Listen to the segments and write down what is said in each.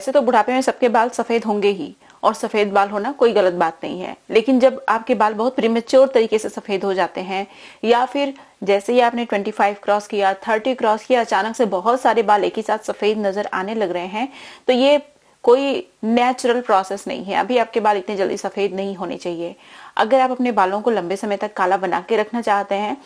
वैसे तो बुढ़ापे में सबके बाल सफेद होंगे ही और सफेद बाल होना कोई गलत बात नहीं है, लेकिन जब आपके बाल बहुत प्रीमेच्योर तरीके से सफेद हो जाते हैं या फिर जैसे ही आपने 25 क्रॉस किया, 30 क्रॉस किया, अचानक से बहुत सारे बाल एक ही साथ सफेद नजर आने लग रहे हैं, तो ये कोई नेचुरल प्रोसेस नहीं है। अभी आपके बाल इतने जल्दी सफेद नहीं होने चाहिए। अगर आप अपने बालों को लंबे समय तक काला बना के रखना चाहते हैं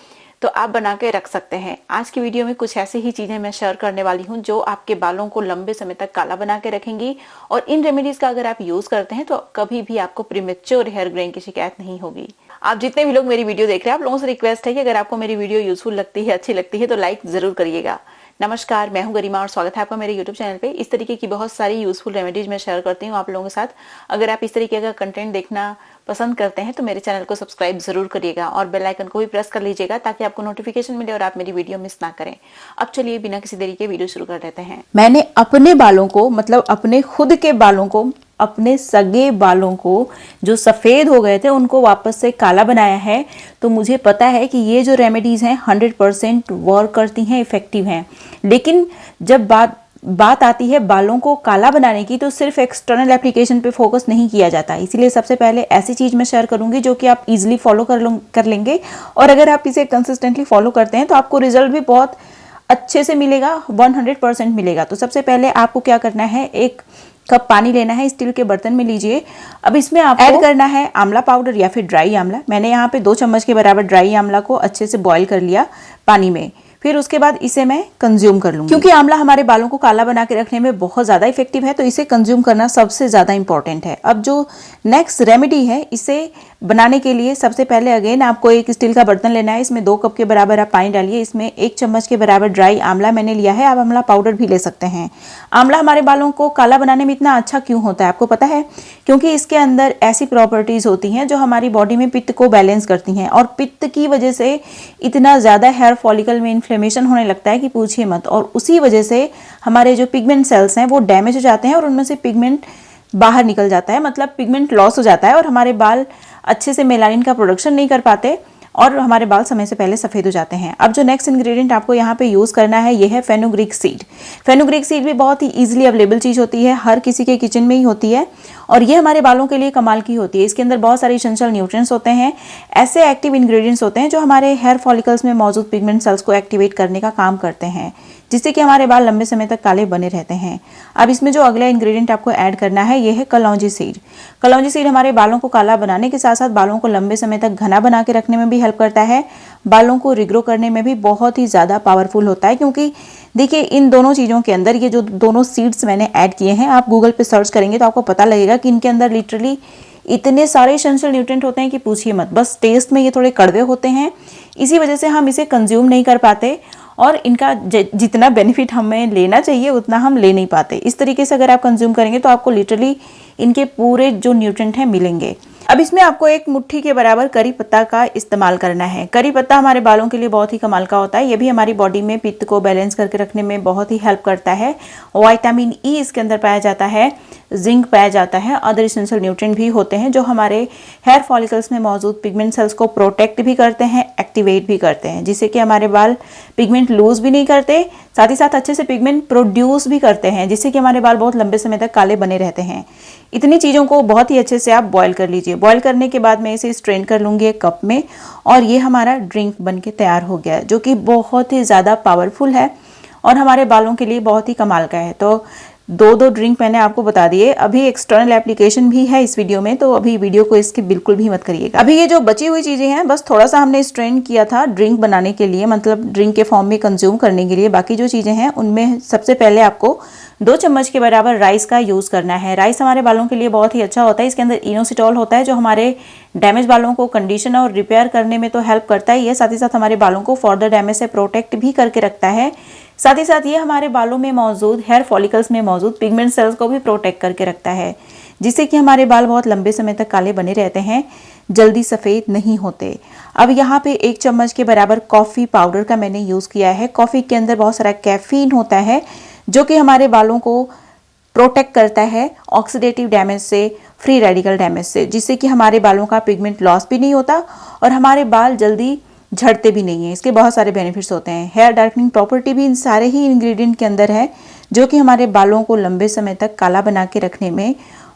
तो आप बना के रख सकते हैं। आज की वीडियो में कुछ ऐसी ही चीजें मैं शेयर करने वाली हूं जो आपके बालों को लंबे समय तक काला बना के रखेंगी, और इन रेमेडीज का अगर आप यूज करते हैं तो कभी भी आपको प्रीमेच्योर हेयर ग्रेइंग की शिकायत नहीं होगी। आप जितने भी लोग मेरी वीडियो देख रहे हैं, आप लोगों से रिक्वेस्ट है कि अगर आपको मेरी वीडियो यूजफुल लगती है, अच्छी लगती है, तो लाइक जरूर करिएगा। नमस्कार, मैं हूं गरिमा और स्वागत है आपका मेरे YouTube चैनल पे। इस तरीके की बहुत सारी यूजफुल रेमेडीज मैं शेयर करती हूं आप लोगों के साथ। अगर आप इस तरीके का कंटेंट देखना पसंद करते हैं तो मेरे चैनल को सब्सक्राइब जरूर करिएगा और बेल आइकन को भी प्रेस कर लीजिएगा ताकि आपको नोटिफिकेशन मिले और आप मेरी वीडियो मिस ना करें। अब चलिए बिना किसी देरी के वीडियो शुरू कर देते हैं। मैंने अपने बालों को, मतलब अपने खुद के बालों को, अपने सगे बालों को जो सफ़ेद हो गए थे उनको वापस से काला बनाया है। तो मुझे पता है कि ये जो रेमेडीज़ हैं 100% वर्क करती हैं, इफ़ेक्टिव हैं। लेकिन जब बात आती है बालों को काला बनाने की तो सिर्फ एक्सटर्नल एप्लीकेशन पे फोकस नहीं किया जाता। इसीलिए सबसे पहले ऐसी चीज़ मैं शेयर करूंगी जो कि आप इजीली फॉलो कर लेंगे, और अगर आप इसे कंसिस्टेंटली फॉलो करते हैं तो आपको रिजल्ट भी बहुत अच्छे से मिलेगा, 100% मिलेगा। तो सबसे पहले आपको क्या करना है, 1 कप पानी लेना है, स्टील के बर्तन में लीजिए। अब इसमें आपको ऐड करना है आंवला पाउडर या फिर ड्राई आंवला। मैंने यहाँ पे 2 चम्मच के बराबर ड्राई आंवला को अच्छे से बॉईल कर लिया पानी में। फिर उसके बाद इसे मैं कंज्यूम कर लूंगी। क्योंकि आंवला हमारे बालों को काला बना के रखने में बहुत ज़्यादा इफेक्टिव है, तो इसे कंज्यूम करना सबसे ज़्यादा इंपॉर्टेंट है। अब जो नेक्स्ट रेमेडी है, इसे बनाने के लिए सबसे पहले अगेन आपको एक स्टील का बर्तन लेना है। इसमें 2 कप के बराबर आप पानी डालिए। इसमें 1 चम्मच के बराबर ड्राई आंवला मैंने लिया है। आप आंवला पाउडर भी ले सकते हैं। आंवला हमारे बालों को काला बनाने में इतना अच्छा क्यों होता है आपको पता है? क्योंकि इसके अंदर ऐसी प्रॉपर्टीज होती हैं जो हमारी बॉडी में पित्त को बैलेंस करती हैं, और पित्त की वजह से इतना ज़्यादा हेयर फॉलिकल में इन्फ्लेमेशन होने लगता है कि पूछिए मत। और उसी वजह से हमारे जो पिगमेंट सेल्स हैं वो डैमेज हो जाते हैं और उनमें से पिगमेंट बाहर निकल जाता है, मतलब पिगमेंट लॉस हो जाता है, और हमारे बाल अच्छे से मेलानिन का प्रोडक्शन नहीं कर पाते और हमारे बाल समय से पहले सफ़ेद हो जाते हैं। अब जो नेक्स्ट इंग्रेडिएंट आपको यहाँ पे यूज़ करना है ये है फेनुग्रीक सीड। फेनुग्रीक सीड भी बहुत ही ईजिली अवेलेबल चीज़ होती है, हर किसी के किचन में ही होती है, और ये हमारे बालों के लिए कमाल की होती है। इसके अंदर बहुत सारे एसेंशियल न्यूट्रिएंट्स होते हैं, ऐसे एक्टिव इंग्रेडिएंट्स होते हैं जो हमारे हेयर फॉलिकल्स में मौजूद पिगमेंट सेल्स को एक्टिवेट करने का काम करते हैं, जिससे कि हमारे बाल लंबे समय तक काले बने रहते हैं। अब इसमें जो अगला इंग्रेडिएंट आपको ऐड करना है ये है कलौंजी सीड। कलौंजी सीड हमारे बालों को काला बनाने के साथ साथ बालों को लंबे समय तक घना बना के रखने में भी हेल्प करता है। बालों को रिग्रो करने में भी बहुत ही ज़्यादा पावरफुल होता है, क्योंकि देखिए इन दोनों चीज़ों के अंदर, ये जो दोनों सीड्स मैंने ऐड किए हैं, आप गूगल पे सर्च करेंगे तो आपको पता लगेगा कि इनके अंदर लिटरली इतने सारे एसेंशियल न्यूट्रिएंट होते हैं कि पूछिए मत। बस टेस्ट में ये थोड़े कड़वे होते हैं, इसी वजह से हम इसे कंज्यूम नहीं कर पाते और इनका जितना बेनिफिट हमें लेना चाहिए उतना हम ले नहीं पाते। इस तरीके से अगर आप कंज्यूम करेंगे तो आपको लिटरली इनके पूरे जो न्यूट्रिएंट हैं मिलेंगे। अब इसमें आपको 1 मुट्ठी के बराबर करी पत्ता का इस्तेमाल करना है। करी पत्ता हमारे बालों के लिए बहुत ही कमाल का होता है। ये भी हमारी बॉडी में पित्त को बैलेंस करके रखने में बहुत ही हेल्प करता है। विटामिन ई इसके अंदर पाया जाता है, जिंक पाया जाता है, अदर एसेंशियल न्यूट्रिएंट भी होते हैं जो हमारे हेयर फॉलिकल्स में मौजूद पिगमेंट सेल्स को प्रोटेक्ट भी करते हैं, एक्टिवेट भी करते हैं, जिससे कि हमारे बाल पिगमेंट लूज भी नहीं करते, साथ ही साथ अच्छे से पिगमेंट प्रोड्यूस भी करते हैं, जिससे कि हमारे बाल बहुत लंबे समय तक काले बने रहते हैं। इतनी चीज़ों को बहुत ही अच्छे से आप बॉयल कर लीजिए। बॉयल करने के बाद मैं इसे स्ट्रेन कर लूँगी 1 कप में, और ये हमारा ड्रिंक बन के तैयार हो गया है, जो कि बहुत ही ज़्यादा पावरफुल है और हमारे बालों के लिए बहुत ही कमाल का है। तो 2 ड्रिंक मैंने आपको बता दिए। अभी एक्सटर्नल एप्लीकेशन भी है इस वीडियो में, तो अभी वीडियो को इसकी बिल्कुल भी मत करिएगा। अभी ये जो बची हुई चीज़ें हैं बस थोड़ा सा हमने स्ट्रेन किया था ड्रिंक बनाने के लिए, मतलब ड्रिंक के फॉर्म में कंज्यूम करने के लिए। बाकी जो चीज़ें हैं उनमें सबसे पहले आपको 2 चम्मच के बराबर राइस का यूज़ करना है। राइस हमारे बालों के लिए बहुत ही अच्छा होता है। इसके अंदर इनोसिटॉल होता है जो हमारे डैमेज बालों को कंडीशन और रिपेयर करने में तो हेल्प करता ही है, साथ ही साथ हमारे बालों को फर्दर डैमेज से प्रोटेक्ट भी करके रखता है। साथ ही साथ ये हमारे बालों में मौजूद हेयर फॉलिकल्स में मौजूद पिगमेंट सेल्स को भी प्रोटेक्ट करके रखता है, जिससे कि हमारे बाल बहुत लंबे समय तक काले बने रहते हैं, जल्दी सफ़ेद नहीं होते। अब यहाँ पे 1 चम्मच के बराबर कॉफ़ी पाउडर का मैंने यूज़ किया है। कॉफ़ी के अंदर बहुत सारा कैफीन होता है जो कि हमारे बालों को प्रोटेक्ट करता है ऑक्सीडेटिव डैमेज से, फ्री रेडिकल डैमेज से, जिससे कि हमारे बालों का पिगमेंट लॉस भी नहीं होता और हमारे बाल जल्दी झड़ते भी नहीं है। इसके बहुत सारे बेनिफिट्स होते हैं। हेयर डार्कनिंग प्रॉपर्टी भी इन सारे ही इंग्रेडिएंट के अंदर है, जो कि हमारे बालों को लंबे समय तक काला बना के रखने में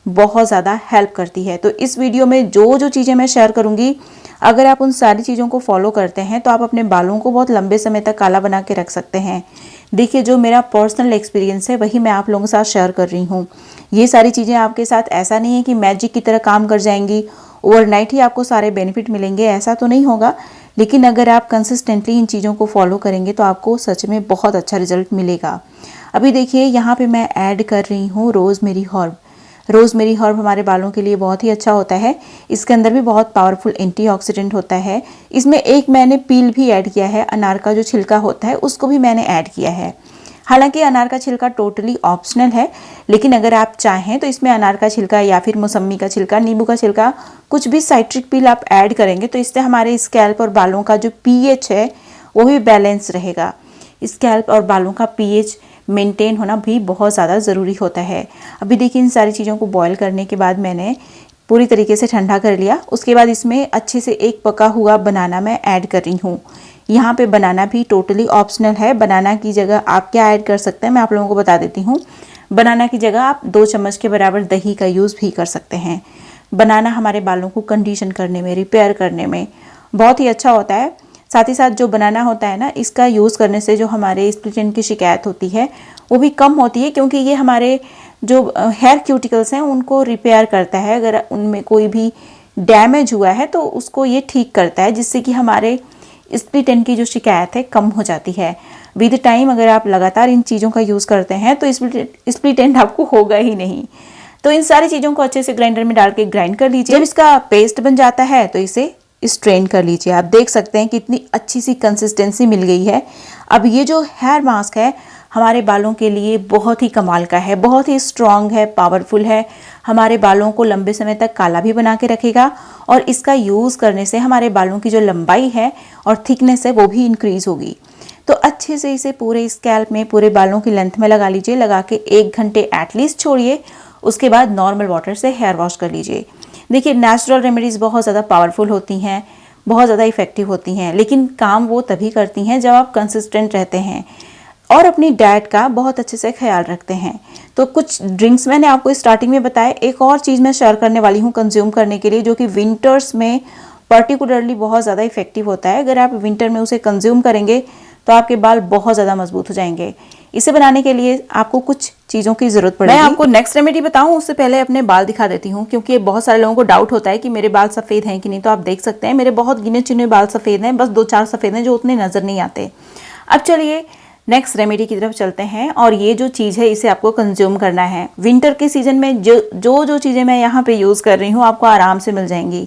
बहुत ज़्यादा हेल्प करती है। तो इस वीडियो में जो चीज़ें मैं शेयर करूँगी, अगर आप उन सारी चीज़ों को फॉलो करते हैं तो आप अपने बालों को बहुत लंबे समय तक काला बना के रख सकते हैं। देखिए, जो मेरा पर्सनल एक्सपीरियंस है वही मैं आप लोगों के साथ शेयर कर रही हूँ। ये सारी चीज़ें आपके साथ ऐसा नहीं है कि मैजिक की तरह काम कर जाएंगी, ओवरनाइट ही आपको सारे बेनिफिट मिलेंगे, ऐसा तो नहीं होगा। लेकिन अगर आप कंसिस्टेंटली इन चीज़ों को फॉलो करेंगे तो आपको सच में बहुत अच्छा रिजल्ट मिलेगा। अभी देखिए, यहाँ पे मैं ऐड कर रही हूँ रोज़मेरी हर्ब। रोज़मेरी हर्ब हमारे बालों के लिए बहुत ही अच्छा होता है। इसके अंदर भी बहुत पावरफुल एंटीऑक्सीडेंट होता है। इसमें एक मैंने पील भी ऐड किया है, अनार का जो छिलका होता है उसको भी मैंने ऐड किया है। हालांकि अनार का छिलका टोटली ऑप्शनल है, लेकिन अगर आप चाहें तो इसमें अनार का छिलका या फिर मौसम्मी का छिलका, नींबू का छिलका, कुछ भी साइट्रिक पील आप ऐड करेंगे तो इससे हमारे स्कैल्प और बालों का जो पीएच है वो भी बैलेंस रहेगा। स्कैल्प और बालों का पीएच मेंटेन होना भी बहुत ज़्यादा ज़रूरी होता है। अभी देखिए, इन सारी चीज़ों को बॉईल करने के बाद मैंने पूरी तरीके से ठंडा कर लिया। उसके बाद इसमें अच्छे से एक पका हुआ बनाना मैं ऐड कर रही हूँ। यहाँ पे बनाना भी टोटली ऑप्शनल है। बनाना की जगह आप क्या ऐड कर सकते हैं मैं आप लोगों को बता देती हूँ। बनाना की जगह आप 2 चम्मच के बराबर दही का यूज़ भी कर सकते हैं। बनाना हमारे बालों को कंडीशन करने में, रिपेयर करने में बहुत ही अच्छा होता है। साथ ही साथ जो बनाना होता है ना, इसका यूज़ करने से जो हमारे स्प्लिट एंड की शिकायत होती है वो भी कम होती है, क्योंकि ये हमारे जो हेयर क्यूटिकल्स हैं उनको रिपेयर करता है। अगर उनमें कोई भी डैमेज हुआ है तो उसको ये ठीक करता है, जिससे कि हमारे स्प्लिट एंड की जो शिकायत है कम हो जाती है। विद टाइम अगर आप लगातार इन चीज़ों का यूज़ करते हैं तो स्प्लिट एंड आपको होगा ही नहीं। तो इन सारी चीज़ों को अच्छे से ग्राइंडर में डाल के ग्राइंड कर लीजिए। जब इसका पेस्ट बन जाता है तो इसे स्ट्रेन कर लीजिए। आप देख सकते हैं कितनी अच्छी सी कंसिस्टेंसी मिल गई है। अब ये जो हेयर मास्क है हमारे बालों के लिए बहुत ही कमाल का है, बहुत ही स्ट्रॉन्ग है, पावरफुल है। हमारे बालों को लंबे समय तक काला भी बना के रखेगा और इसका यूज़ करने से हमारे बालों की जो लंबाई है और थिकनेस है वो भी इंक्रीज होगी। तो अच्छे से इसे पूरे स्कैल्प में, पूरे बालों की लेंथ में लगा लीजिए। लगा के 1 घंटे एटलीस्ट छोड़िए। उसके बाद नॉर्मल वाटर से हेयर वॉश कर लीजिए। देखिए, नेचुरल रेमेडीज़ बहुत ज़्यादा पावरफुल होती हैं, बहुत ज़्यादा इफ़ेक्टिव होती हैं, लेकिन काम वो तभी करती हैं जब आप कंसिस्टेंट रहते हैं और अपनी डाइट का बहुत अच्छे से ख्याल रखते हैं। तो कुछ ड्रिंक्स मैंने आपको स्टार्टिंग में बताया। एक और चीज़ मैं शेयर करने वाली हूँ कंज्यूम करने के लिए, जो कि विंटर्स में पर्टिकुलरली बहुत ज़्यादा इफेक्टिव होता है। अगर आप विंटर में उसे कंज्यूम करेंगे तो आपके बाल बहुत ज़्यादा मजबूत हो जाएंगे। इसे बनाने के लिए आपको कुछ चीज़ों की ज़रूरत पड़ेगी। मैं आपको नेक्स्ट रेमेडी बताऊं उससे पहले अपने बाल दिखा देती हूँ, क्योंकि बहुत सारे लोगों को डाउट होता है कि मेरे बाल सफ़ेद हैं कि नहीं। तो आप देख सकते हैं मेरे बहुत गिने चुने बाल सफ़ेद हैं, बस 2-4 सफ़ेद हैं जो उतने नज़र नहीं आते। अब चलिए नेक्स्ट रेमेडी की तरफ चलते हैं। और ये जो चीज़ है इसे आपको कंज्यूम करना है। विंटर के सीजन में जो चीज़ें मैं यहाँ पे यूज़ कर रही हूँ आपको आराम से मिल जाएंगी।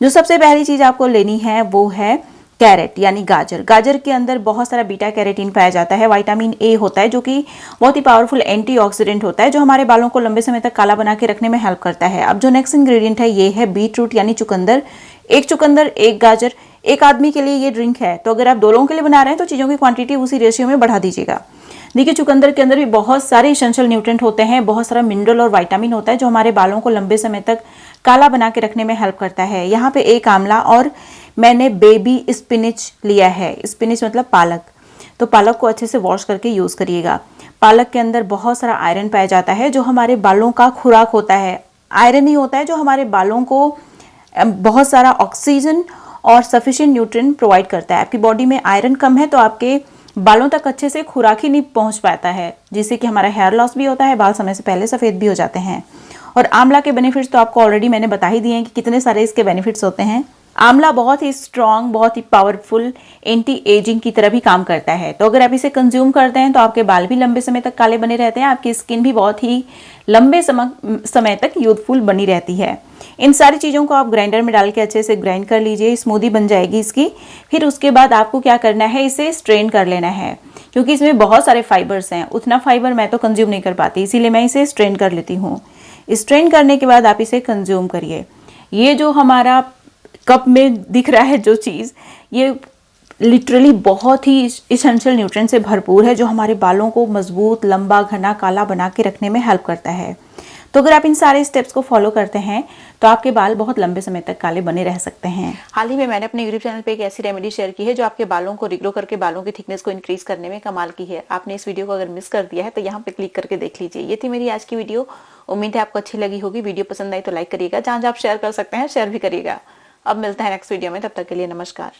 जो सबसे पहली चीज़ आपको लेनी है वो है कैरेट यानी गाजर। गाजर के अंदर बहुत सारा बीटा कैरोटीन पाया जाता है, विटामिन ए होता है, जो कि बहुत ही पावरफुल एंटीऑक्सीडेंट होता है, जो हमारे बालों को लंबे समय तक काला बना के रखने में हेल्प करता है। अब जो नेक्स्ट इंग्रेडिएंट है ये है बीट रूट यानी चुकंदर। 1 चुकंदर 1 गाजर, 1 आदमी के लिए ये ड्रिंक है। तो अगर आप 2 लोगों के लिए बना रहे हैं तो चीज़ों की क्वांटिटी उसी रेशियो में बढ़ा दीजिएगा। देखिए, चुकंदर के अंदर भी बहुत सारे एसेंशियल न्यूट्रिएंट होते हैं, बहुत सारा मिनरल और विटामिन होता है, जो हमारे बालों को लंबे समय तक काला बना के रखने में हेल्प करता है। यहाँ पे 1 आंवला और मैंने बेबी स्पिनिच लिया है। स्पिनिच मतलब पालक। तो पालक को अच्छे से वॉश करके यूज़ करिएगा। पालक के अंदर बहुत सारा आयरन पाया जाता है, जो हमारे बालों का खुराक होता है। आयरन ही होता है जो हमारे बालों को बहुत सारा ऑक्सीजन और सफिशिएंट न्यूट्रिएंट प्रोवाइड करता है। आपकी बॉडी में आयरन कम है तो आपके बालों तक अच्छे से खुराक ही नहीं पहुंच पाता है, जिससे कि हमारा हेयर लॉस भी होता है, बाल समय से पहले सफ़ेद भी हो जाते हैं। और आंवला के बेनिफिट्स तो आपको ऑलरेडी मैंने बता ही दिए हैं कि कितने सारे इसके बेनिफिट्स होते हैं। आंवला बहुत ही स्ट्रॉन्ग, बहुत ही पावरफुल एंटी एजिंग की तरह भी काम करता है। तो अगर आप इसे कंज्यूम करते हैं तो आपके बाल भी लंबे समय तक काले बने रहते हैं, आपकी स्किन भी बहुत ही लंबे समय तक यूथफुल बनी रहती है। इन सारी चीज़ों को आप ग्राइंडर में डाल के अच्छे से ग्राइंड कर लीजिए, स्मूदी बन जाएगी इसकी। फिर उसके बाद आपको क्या करना है, इसे स्ट्रेन कर लेना है, क्योंकि इसमें बहुत सारे फाइबर्स हैं। उतना फाइबर मैं तो कंज्यूम नहीं कर पाती, इसीलिए मैं इसे स्ट्रेन कर लेती हूँ। स्ट्रेन करने के बाद आप इसे कंज्यूम करिए। ये जो हमारा कप में दिख रहा है जो चीज़, ये लिटरली बहुत ही एसेंशियल न्यूट्रिएंट से भरपूर है, जो हमारे बालों को मजबूत, लंबा, घना, काला बना के रखने में हेल्प करता है। तो अगर आप इन सारे स्टेप्स को फॉलो करते हैं तो आपके बाल बहुत लंबे समय तक काले बने रह सकते हैं। हाल ही में मैंने अपने यूट्यूब चैनल पे एक ऐसी रेमेडी शेयर की है जो आपके बालों को रिग्रो करके बालों की थिकनेस को इंक्रीज करने में कमाल की है। आपने इस वीडियो को अगर मिस कर दिया है तो यहाँ पे क्लिक करके देख लीजिए। ये थी मेरी आज की वीडियो, उम्मीद है आपको अच्छी लगी होगी। वीडियो पसंद आई तो लाइक करिएगा, जहां आप शेयर कर सकते हैं शेयर भी करिएगा। अब मिलते हैं नेक्स्ट वीडियो में, तब तक के लिए नमस्कार।